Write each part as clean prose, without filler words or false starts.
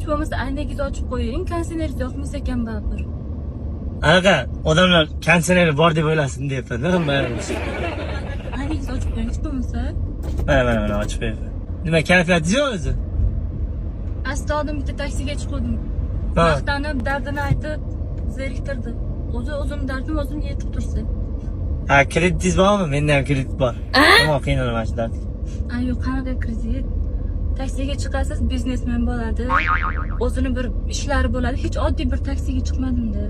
hech bo'lmasa aynagingizni ochib qo'ying, konditsioneringiz yoqmasa ekan baribir. Anaqa odamlar konditsioneri bor deb o'ylasin deyapman. Aynagingizni ochib qo'ying, hech bo'lmasa. Mana ochib qo'yapman. Nima kayfiyatingiz yo'q o'zi? Asli oldin bitta taksiga chiqdim. Ha. Maqtanib, dardini aytib, zeriktirdi. O'zim dardim o'zim yetib tursa. Ha, kreditingiz bormi? Menda ham kredit bor. Ammo qiynalaman shu dard. Yo'q, qanaqa kredit? Taksiga chiqasiz, biznesmen bo'ladi. O'zini bir ishlari bo'ladi. Hech oddiy bir taksiga chiqmadim-da.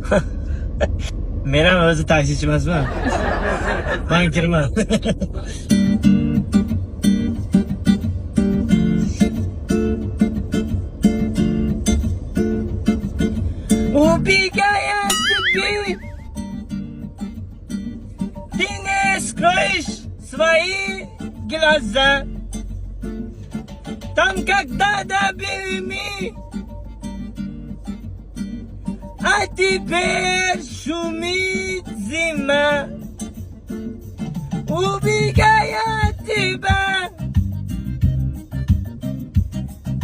Men ham o'zi taksichi emasman. Bankirman. Убегая от тебя, ты не скроешь свои глаза. Там когда-то были мы, а теперь шумит зима. Убегая от тебя,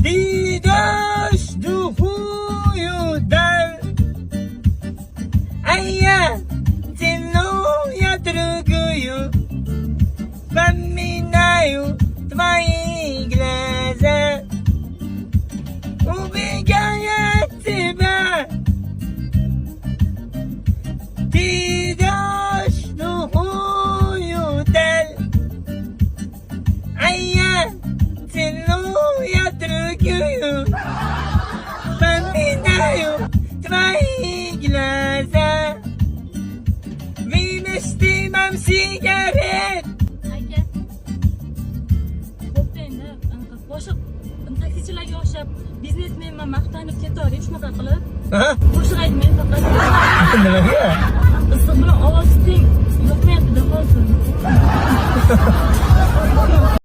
ты идешь в глухую даль, а я тяну я другую, вспоминаю твои глаза. Убегая от тебя, ты идешь в глухую даль, а я тяну я другую, вспоминаю твои глаза. Вместе сигарет. Aka. Bo'pti-da, anaqa boshqa taksichilarga o'xshab biznesmenman maqtanib ketavering shunaqa qilib. Qo'shiq aytmang faqat. Nimaga? Issiq bilan ovoz teng yoqmayapti-da hozir.